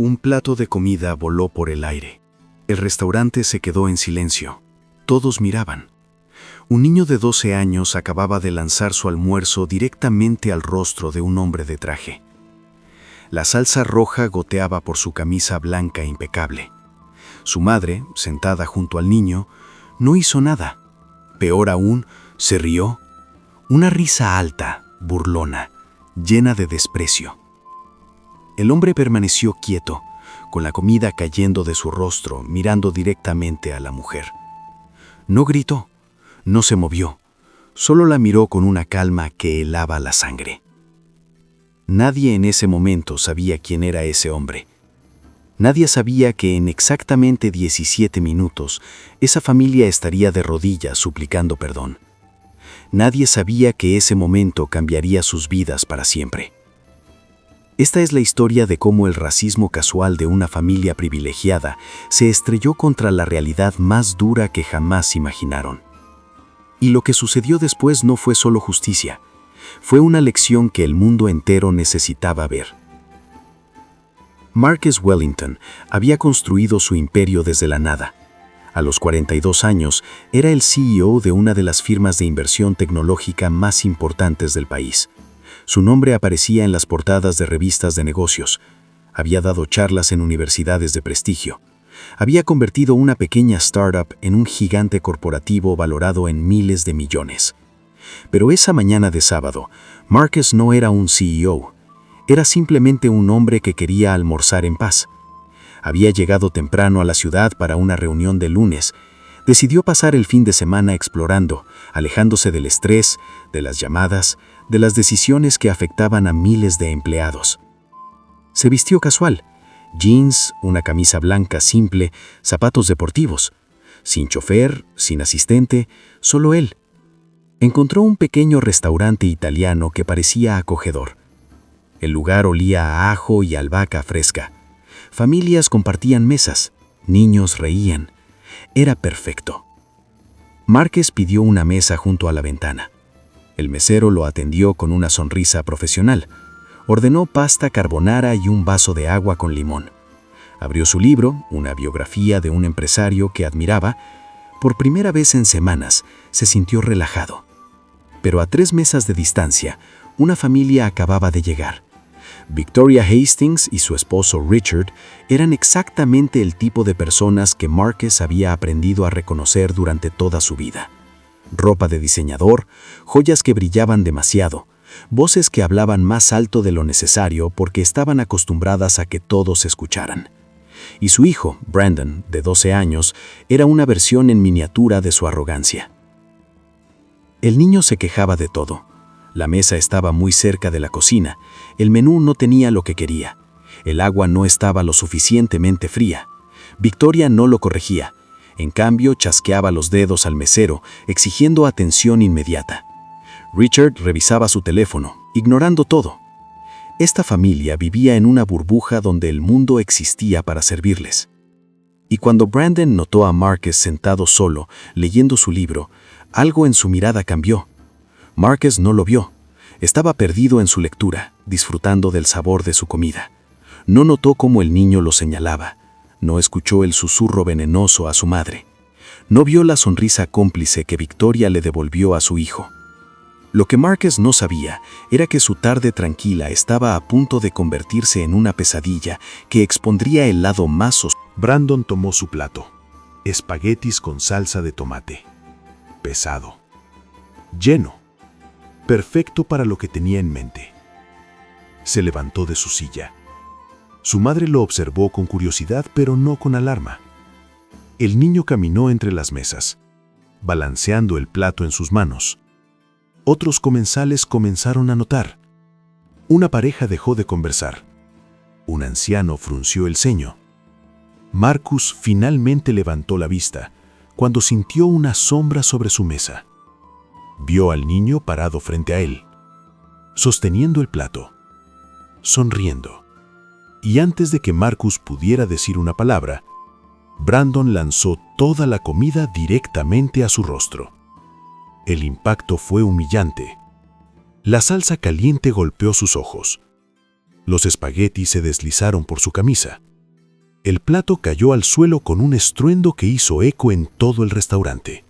Un plato de comida voló por el aire. El restaurante se quedó en silencio. Todos miraban. Un niño de 12 años acababa de lanzar su almuerzo directamente al rostro de un hombre de traje. La salsa roja goteaba por su camisa blanca impecable. Su madre, sentada junto al niño, no hizo nada. Peor aún, se rió. Una risa alta, burlona, llena de desprecio. El hombre permaneció quieto, con la comida cayendo de su rostro, mirando directamente a la mujer. No gritó, no se movió, solo la miró con una calma que helaba la sangre. Nadie en ese momento sabía quién era ese hombre. Nadie sabía que en exactamente 17 minutos esa familia estaría de rodillas suplicando perdón. Nadie sabía que ese momento cambiaría sus vidas para siempre. Esta es la historia de cómo el racismo casual de una familia privilegiada se estrelló contra la realidad más dura que jamás imaginaron. Y lo que sucedió después no fue solo justicia, fue una lección que el mundo entero necesitaba ver. Marcus Wellington había construido su imperio desde la nada. A los 42 años, era el CEO de una de las firmas de inversión tecnológica más importantes del país. Su nombre aparecía en las portadas de revistas de negocios. Había dado charlas en universidades de prestigio. Había convertido una pequeña startup en un gigante corporativo valorado en miles de millones. Pero esa mañana de sábado, Marcus no era un CEO. Era simplemente un hombre que quería almorzar en paz. Había llegado temprano a la ciudad para una reunión de lunes. Decidió pasar el fin de semana explorando, alejándose del estrés, de las llamadas, de las decisiones que afectaban a miles de empleados. Se vistió casual, jeans, una camisa blanca simple, zapatos deportivos. Sin chofer, sin asistente, solo él. Encontró un pequeño restaurante italiano que parecía acogedor. El lugar olía a ajo y albahaca fresca. Familias compartían mesas, niños reían. Era perfecto. Márquez pidió una mesa junto a la ventana. El mesero lo atendió con una sonrisa profesional. Ordenó pasta carbonara y un vaso de agua con limón. Abrió su libro, una biografía de un empresario que admiraba. Por primera vez en semanas, se sintió relajado. Pero a 3 mesas de distancia, una familia acababa de llegar. Victoria Hastings y su esposo Richard eran exactamente el tipo de personas que Marcus había aprendido a reconocer durante toda su vida. Ropa de diseñador, joyas que brillaban demasiado, voces que hablaban más alto de lo necesario porque estaban acostumbradas a que todos escucharan. Y su hijo, Brandon, de 12 años, era una versión en miniatura de su arrogancia. El niño se quejaba de todo. La mesa estaba muy cerca de la cocina, el menú no tenía lo que quería, el agua no estaba lo suficientemente fría. Victoria no lo corregía, en cambio chasqueaba los dedos al mesero, exigiendo atención inmediata. Richard revisaba su teléfono, ignorando todo. Esta familia vivía en una burbuja donde el mundo existía para servirles. Y cuando Brandon notó a Marcus sentado solo, leyendo su libro, algo en su mirada cambió. Marcus no lo vio. Estaba perdido en su lectura, disfrutando del sabor de su comida. No notó cómo el niño lo señalaba. No escuchó el susurro venenoso a su madre. No vio la sonrisa cómplice que Victoria le devolvió a su hijo. Lo que Marcus no sabía era que su tarde tranquila estaba a punto de convertirse en una pesadilla que expondría el lado más oscuro. Brandon tomó su plato. Espaguetis con salsa de tomate. Pesado. Lleno. Perfecto para lo que tenía en mente. Se levantó de su silla. Su madre lo observó con curiosidad, pero no con alarma. El niño caminó entre las mesas, balanceando el plato en sus manos. Otros comensales comenzaron a notar. Una pareja dejó de conversar. Un anciano frunció el ceño. Marcus finalmente levantó la vista cuando sintió una sombra sobre su mesa. Vio al niño parado frente a él, sosteniendo el plato, sonriendo. Y antes de que Marcus pudiera decir una palabra, Brandon lanzó toda la comida directamente a su rostro. El impacto fue humillante. La salsa caliente golpeó sus ojos. Los espaguetis se deslizaron por su camisa. El plato cayó al suelo con un estruendo que hizo eco en todo el restaurante.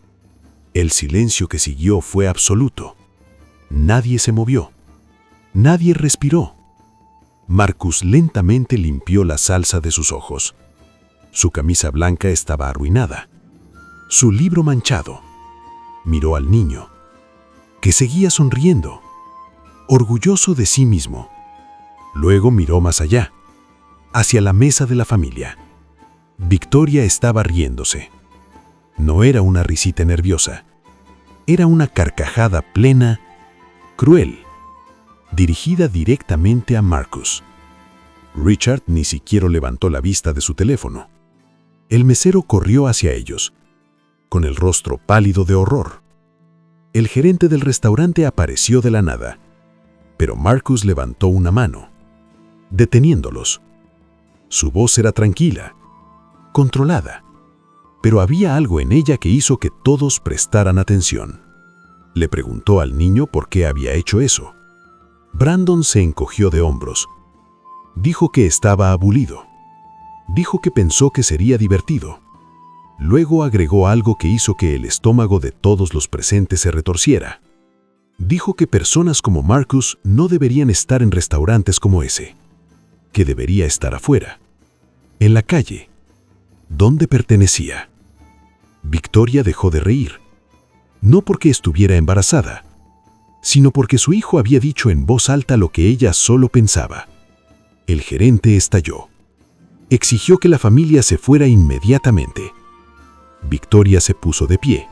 El silencio que siguió fue absoluto. Nadie se movió. Nadie respiró. Marcus lentamente limpió la salsa de sus ojos. Su camisa blanca estaba arruinada. Su libro manchado. Miró al niño, que seguía sonriendo, orgulloso de sí mismo. Luego miró más allá, hacia la mesa de la familia. Victoria estaba riéndose. No era una risita nerviosa. Era una carcajada plena, cruel, dirigida directamente a Marcus. Richard ni siquiera levantó la vista de su teléfono. El mesero corrió hacia ellos, con el rostro pálido de horror. El gerente del restaurante apareció de la nada, pero Marcus levantó una mano, deteniéndolos. Su voz era tranquila, controlada, pero había algo en ella que hizo que todos prestaran atención. Le preguntó al niño por qué había hecho eso. Brandon se encogió de hombros. Dijo que estaba aburrido. Dijo que pensó que sería divertido. Luego agregó algo que hizo que el estómago de todos los presentes se retorciera. Dijo que personas como Marcus no deberían estar en restaurantes como ese, que debería estar afuera, en la calle, donde pertenecía. Victoria dejó de reír, no porque estuviera embarazada, sino porque su hijo había dicho en voz alta lo que ella solo pensaba. El gerente estalló. Exigió que la familia se fuera inmediatamente. Victoria se puso de pie,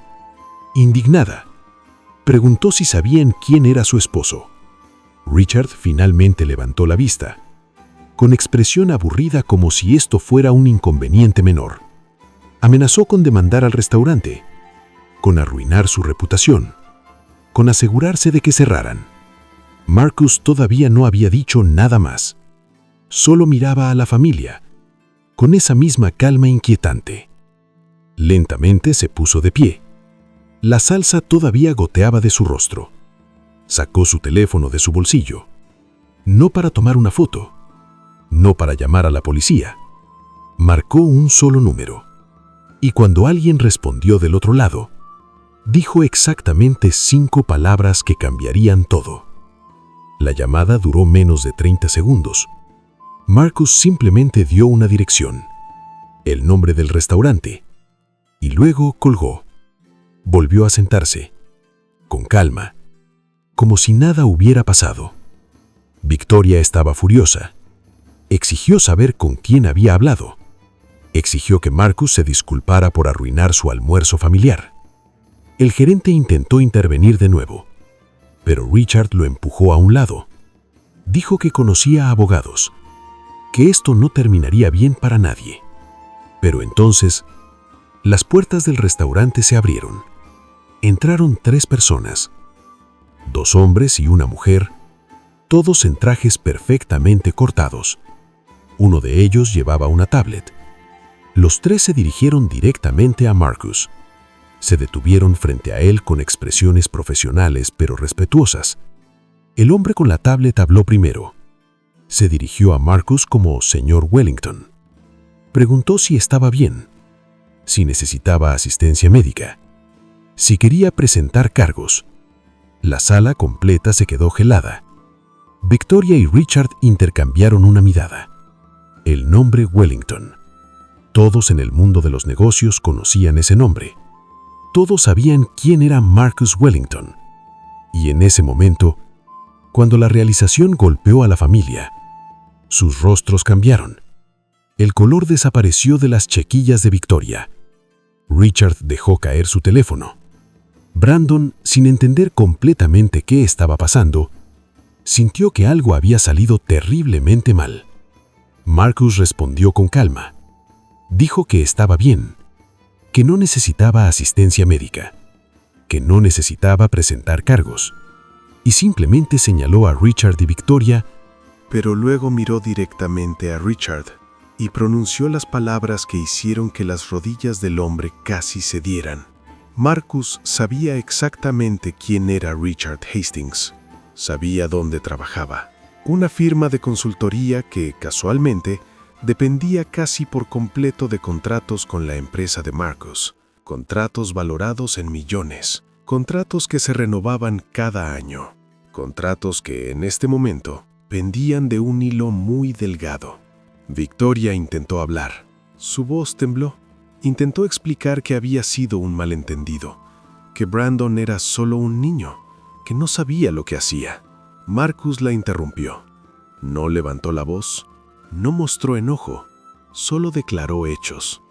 indignada. Preguntó si sabían quién era su esposo. Richard finalmente levantó la vista, con expresión aburrida como si esto fuera un inconveniente menor. Amenazó con demandar al restaurante, con arruinar su reputación, con asegurarse de que cerraran. Marcus todavía no había dicho nada más. Solo miraba a la familia, con esa misma calma inquietante. Lentamente se puso de pie. La salsa todavía goteaba de su rostro. Sacó su teléfono de su bolsillo, no para tomar una foto, no para llamar a la policía. Marcó un solo número. Y cuando alguien respondió del otro lado, dijo exactamente 5 palabras que cambiarían todo. La llamada duró menos de 30 segundos. Marcus simplemente dio una dirección, el nombre del restaurante, y luego colgó. Volvió a sentarse, con calma, como si nada hubiera pasado. Victoria estaba furiosa. Exigió saber con quién había hablado. Exigió que Marcus se disculpara por arruinar su almuerzo familiar. El gerente intentó intervenir de nuevo, pero Richard lo empujó a un lado. Dijo que conocía a abogados, que esto no terminaría bien para nadie. Pero entonces, las puertas del restaurante se abrieron. Entraron 3 personas, 2 hombres y una mujer, todos en trajes perfectamente cortados. Uno de ellos llevaba una tablet. Los 3 se dirigieron directamente a Marcus. Se detuvieron frente a él con expresiones profesionales pero respetuosas. El hombre con la tablet habló primero. Se dirigió a Marcus como señor Wellington. Preguntó si estaba bien, si necesitaba asistencia médica, si quería presentar cargos. La sala completa se quedó gelada. Victoria y Richard intercambiaron una mirada. El nombre Wellington. Todos en el mundo de los negocios conocían ese nombre. Todos sabían quién era Marcus Wellington. Y en ese momento, cuando la realización golpeó a la familia, sus rostros cambiaron. El color desapareció de las chequillas de Victoria. Richard dejó caer su teléfono. Brandon, sin entender completamente qué estaba pasando, sintió que algo había salido terriblemente mal. Marcus respondió con calma. Dijo que estaba bien, que no necesitaba asistencia médica, que no necesitaba presentar cargos, y simplemente señaló a Richard y Victoria, pero luego miró directamente a Richard y pronunció las palabras que hicieron que las rodillas del hombre casi cedieran. Marcus sabía exactamente quién era Richard Hastings. Sabía dónde trabajaba. Una firma de consultoría que, casualmente, dependía casi por completo de contratos con la empresa de Marcus, contratos valorados en millones, contratos que se renovaban cada año, contratos que en este momento pendían de un hilo muy delgado. Victoria intentó hablar. Su voz tembló. Intentó explicar que había sido un malentendido, que Brandon era solo un niño, que no sabía lo que hacía. Marcus la interrumpió. No levantó la voz, no mostró enojo, solo declaró hechos.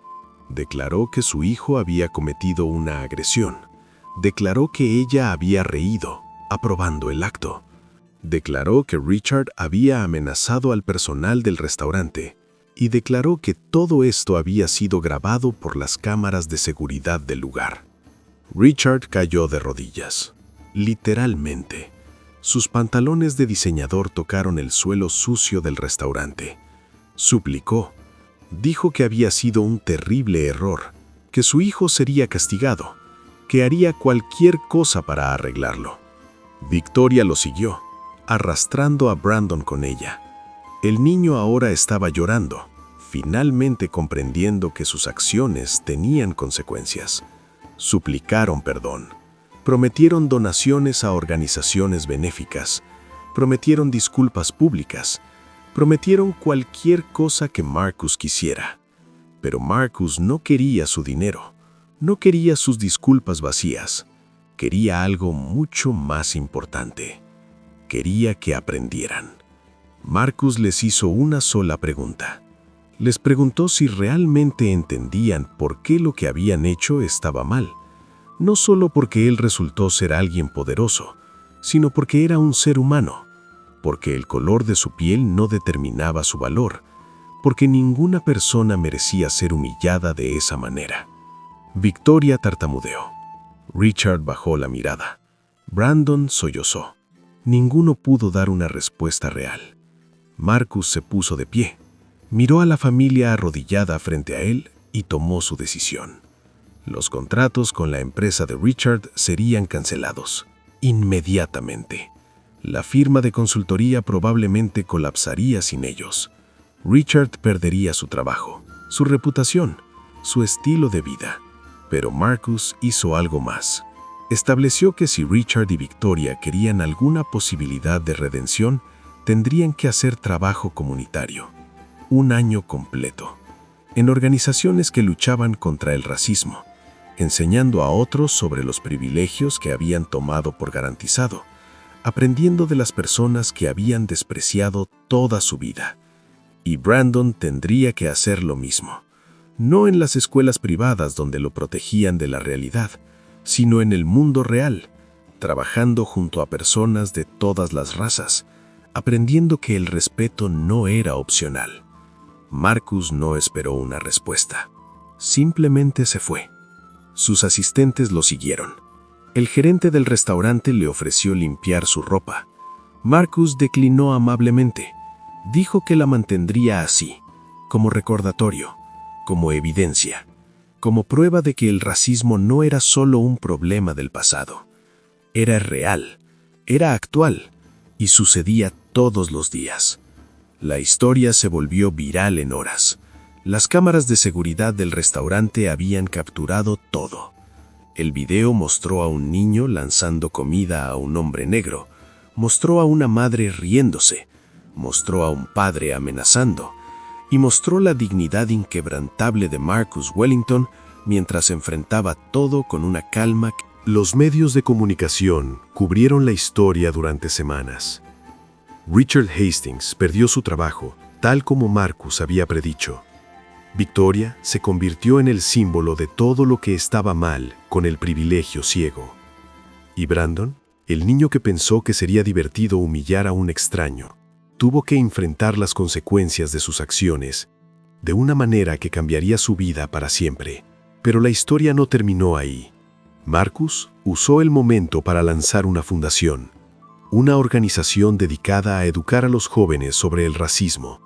Declaró que su hijo había cometido una agresión. Declaró que ella había reído, aprobando el acto. Declaró que Richard había amenazado al personal del restaurante y declaró que todo esto había sido grabado por las cámaras de seguridad del lugar. Richard cayó de rodillas, literalmente. Sus pantalones de diseñador tocaron el suelo sucio del restaurante. Suplicó. Dijo que había sido un terrible error, que su hijo sería castigado, que haría cualquier cosa para arreglarlo. Victoria lo siguió, arrastrando a Brandon con ella. El niño ahora estaba llorando, finalmente comprendiendo que sus acciones tenían consecuencias. Suplicaron perdón, prometieron donaciones a organizaciones benéficas, prometieron disculpas públicas, prometieron cualquier cosa que Marcus quisiera. Pero Marcus no quería su dinero, no quería sus disculpas vacías, quería algo mucho más importante. Quería que aprendieran. Marcus les hizo una sola pregunta. Les preguntó si realmente entendían por qué lo que habían hecho estaba mal. No solo porque él resultó ser alguien poderoso, sino porque era un ser humano, porque el color de su piel no determinaba su valor, porque ninguna persona merecía ser humillada de esa manera. Victoria tartamudeó. Richard bajó la mirada. Brandon sollozó. Ninguno pudo dar una respuesta real. Marcus se puso de pie, miró a la familia arrodillada frente a él y tomó su decisión. Los contratos con la empresa de Richard serían cancelados, inmediatamente. La firma de consultoría probablemente colapsaría sin ellos. Richard perdería su trabajo, su reputación, su estilo de vida. Pero Marcus hizo algo más. Estableció que si Richard y Victoria querían alguna posibilidad de redención, tendrían que hacer trabajo comunitario. Un año completo. En organizaciones que luchaban contra el racismo, enseñando a otros sobre los privilegios que habían tomado por garantizado, aprendiendo de las personas que habían despreciado toda su vida. Y Brandon tendría que hacer lo mismo. No en las escuelas privadas donde lo protegían de la realidad, sino en el mundo real, trabajando junto a personas de todas las razas, aprendiendo que el respeto no era opcional. Marcus no esperó una respuesta. Simplemente se fue. Sus asistentes lo siguieron. El gerente del restaurante le ofreció limpiar su ropa. Marcus declinó amablemente. Dijo que la mantendría así, como recordatorio, como evidencia, como prueba de que el racismo no era solo un problema del pasado. Era real, era actual y sucedía todos los días. La historia se volvió viral en horas. Las cámaras de seguridad del restaurante habían capturado todo. El video mostró a un niño lanzando comida a un hombre negro, mostró a una madre riéndose, mostró a un padre amenazando, y mostró la dignidad inquebrantable de Marcus Wellington mientras enfrentaba todo con una calma. Los medios de comunicación cubrieron la historia durante semanas. Richard Hastings perdió su trabajo, tal como Marcus había predicho. Victoria se convirtió en el símbolo de todo lo que estaba mal con el privilegio ciego. Y Brandon, el niño que pensó que sería divertido humillar a un extraño, tuvo que enfrentar las consecuencias de sus acciones, de una manera que cambiaría su vida para siempre. Pero la historia no terminó ahí. Marcus usó el momento para lanzar una fundación, una organización dedicada a educar a los jóvenes sobre el racismo,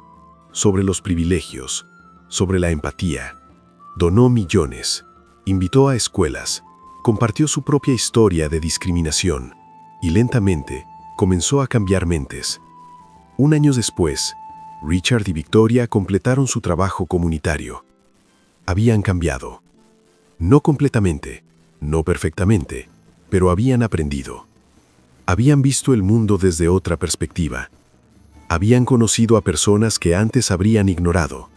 sobre los privilegios, sobre la empatía. Donó millones, invitó a escuelas, compartió su propia historia de discriminación y lentamente comenzó a cambiar mentes. Un año después, Richard y Victoria completaron su trabajo comunitario. Habían cambiado. No completamente, no perfectamente, pero habían aprendido. Habían visto el mundo desde otra perspectiva. Habían conocido a personas que antes habrían ignorado.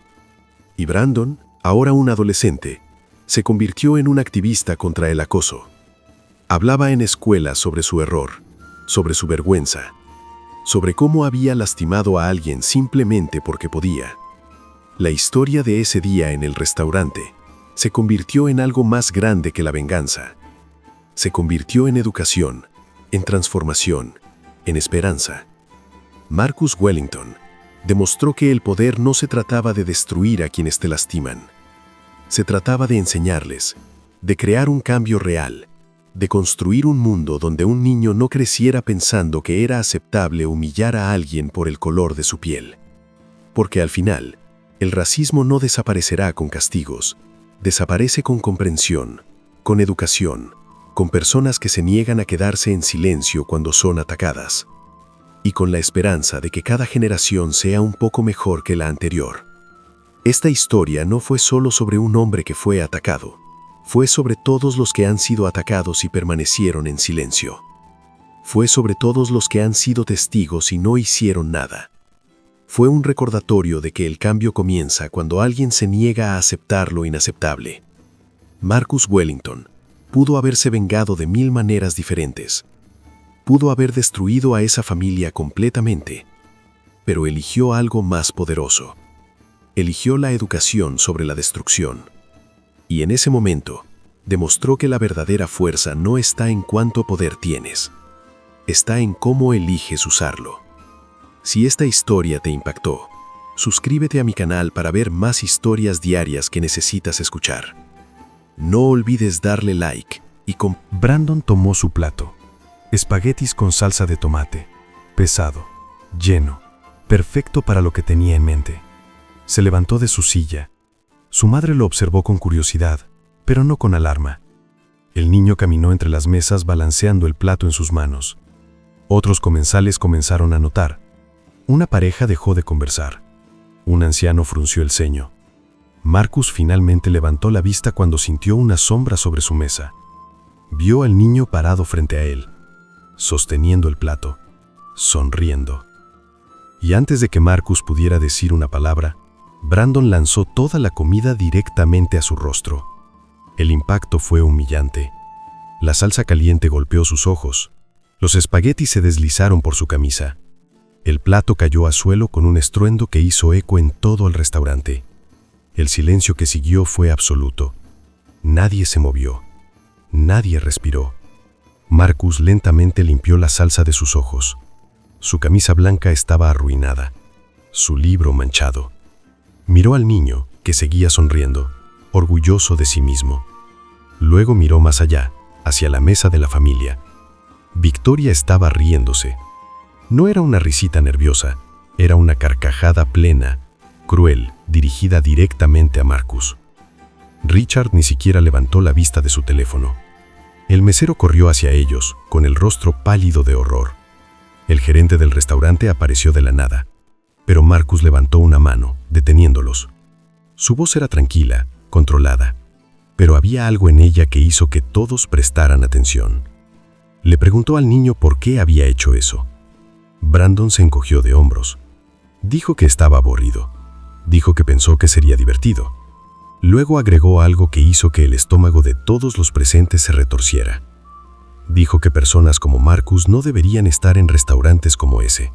Y Brandon, ahora un adolescente, se convirtió en un activista contra el acoso. Hablaba en escuelas sobre su error, sobre su vergüenza, sobre cómo había lastimado a alguien simplemente porque podía. La historia de ese día en el restaurante se convirtió en algo más grande que la venganza. Se convirtió en educación, en transformación, en esperanza. Marcus Wellington demostró que el poder no se trataba de destruir a quienes te lastiman. Se trataba de enseñarles, de crear un cambio real, de construir un mundo donde un niño no creciera pensando que era aceptable humillar a alguien por el color de su piel. Porque al final, el racismo no desaparecerá con castigos, desaparece con comprensión, con educación, con personas que se niegan a quedarse en silencio cuando son atacadas, y con la esperanza de que cada generación sea un poco mejor que la anterior. Esta historia no fue solo sobre un hombre que fue atacado, fue sobre todos los que han sido atacados y permanecieron en silencio. Fue sobre todos los que han sido testigos y no hicieron nada. Fue un recordatorio de que el cambio comienza cuando alguien se niega a aceptar lo inaceptable. Marcus Wellington pudo haberse vengado de 1000 maneras diferentes. Pudo haber destruido a esa familia completamente, pero eligió algo más poderoso. Eligió la educación sobre la destrucción. Y en ese momento, demostró que la verdadera fuerza no está en cuánto poder tienes. Está en cómo eliges usarlo. Si esta historia te impactó, suscríbete a mi canal para ver más historias diarias que necesitas escuchar. No olvides darle like y Brandon tomó su plato. Espaguetis con salsa de tomate. Pesado, lleno, perfecto para lo que tenía en mente. Se levantó de su silla. Su madre lo observó con curiosidad, pero no con alarma. El niño caminó entre las mesas balanceando el plato en sus manos. Otros comensales comenzaron a notar. Una pareja dejó de conversar. Un anciano frunció el ceño. Marcus finalmente levantó la vista cuando sintió una sombra sobre su mesa. Vio al niño parado frente a él, sosteniendo el plato, sonriendo. Y antes de que Marcus pudiera decir una palabra, Brandon lanzó toda la comida directamente a su rostro. El impacto fue humillante. La salsa caliente golpeó sus ojos. Los espaguetis se deslizaron por su camisa. El plato cayó a suelo con un estruendo que hizo eco en todo el restaurante. El silencio que siguió fue absoluto. Nadie se movió. Nadie respiró. Marcus lentamente limpió la salsa de sus ojos. Su camisa blanca estaba arruinada. Su libro manchado. Miró al niño, que seguía sonriendo, orgulloso de sí mismo. Luego miró más allá, hacia la mesa de la familia. Victoria estaba riéndose. No era una risita nerviosa, era una carcajada plena, cruel, dirigida directamente a Marcus. Richard ni siquiera levantó la vista de su teléfono. El mesero corrió hacia ellos, con el rostro pálido de horror. El gerente del restaurante apareció de la nada, pero Marcus levantó una mano, deteniéndolos. Su voz era tranquila, controlada, pero había algo en ella que hizo que todos prestaran atención. Le preguntó al niño por qué había hecho eso. Brandon se encogió de hombros. Dijo que estaba aburrido. Dijo que pensó que sería divertido. Luego agregó algo que hizo que el estómago de todos los presentes se retorciera. Dijo que personas como Marcus no deberían estar en restaurantes como ese,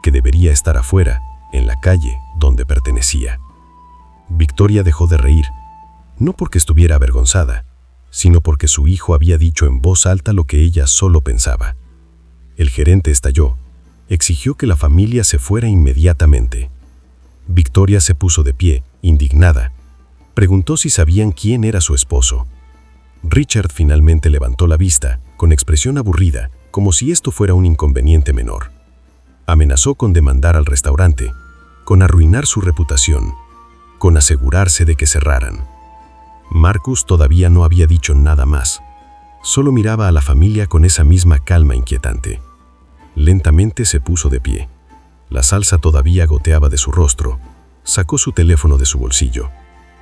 que debería estar afuera, en la calle, donde pertenecía. Victoria dejó de reír, no porque estuviera avergonzada, sino porque su hijo había dicho en voz alta lo que ella solo pensaba. El gerente estalló, exigió que la familia se fuera inmediatamente. Victoria se puso de pie, indignada. Preguntó si sabían quién era su esposo. Richard finalmente levantó la vista, con expresión aburrida, como si esto fuera un inconveniente menor. Amenazó con demandar al restaurante, con arruinar su reputación, con asegurarse de que cerraran. Marcus todavía no había dicho nada más. Solo miraba a la familia con esa misma calma inquietante. Lentamente se puso de pie. La salsa todavía goteaba de su rostro. Sacó su teléfono de su bolsillo,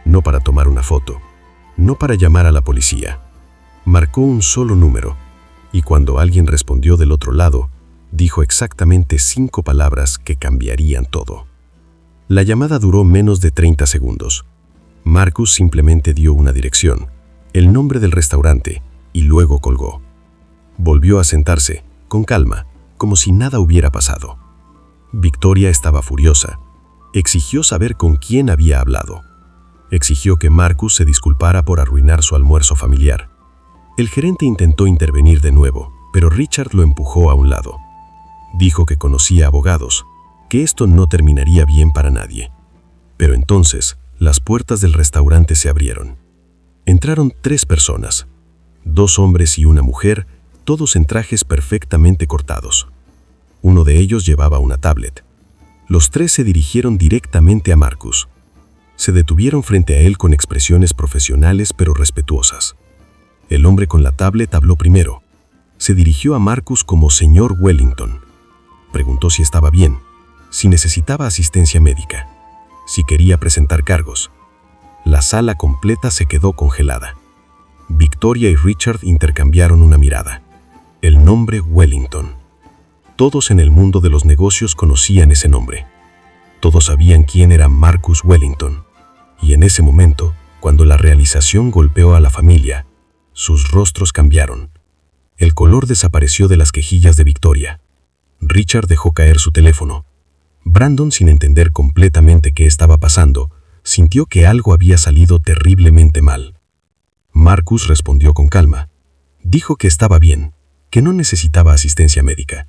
no para tomar una foto, no para llamar a la policía. Marcó un solo número, y cuando alguien respondió del otro lado, dijo exactamente 5 palabras que cambiarían todo. La llamada duró menos de 30 segundos. Marcus simplemente dio una dirección, el nombre del restaurante, y luego colgó. Volvió a sentarse, con calma, como si nada hubiera pasado. Victoria estaba furiosa. Exigió saber con quién había hablado. Exigió que Marcus se disculpara por arruinar su almuerzo familiar. El gerente intentó intervenir de nuevo, pero Richard lo empujó a un lado. Dijo que conocía abogados, que esto no terminaría bien para nadie. Pero entonces, las puertas del restaurante se abrieron. Entraron 3 personas, 2 hombres y una mujer, todos en trajes perfectamente cortados. Uno de ellos llevaba una tablet. Los 3 se dirigieron directamente a Marcus. Se detuvieron frente a él con expresiones profesionales pero respetuosas. El hombre con la tablet habló primero. Se dirigió a Marcus como señor Wellington. Preguntó si estaba bien, si necesitaba asistencia médica, si quería presentar cargos. La sala completa se quedó congelada. Victoria y Richard intercambiaron una mirada. El nombre Wellington. Todos en el mundo de los negocios conocían ese nombre. Todos sabían quién era Marcus Wellington. Y en ese momento, cuando la realización golpeó a la familia, sus rostros cambiaron. El color desapareció de las quejillas de Victoria. Richard dejó caer su teléfono. Brandon, sin entender completamente qué estaba pasando, sintió que algo había salido terriblemente mal. Marcus respondió con calma. Dijo que estaba bien, que no necesitaba asistencia médica.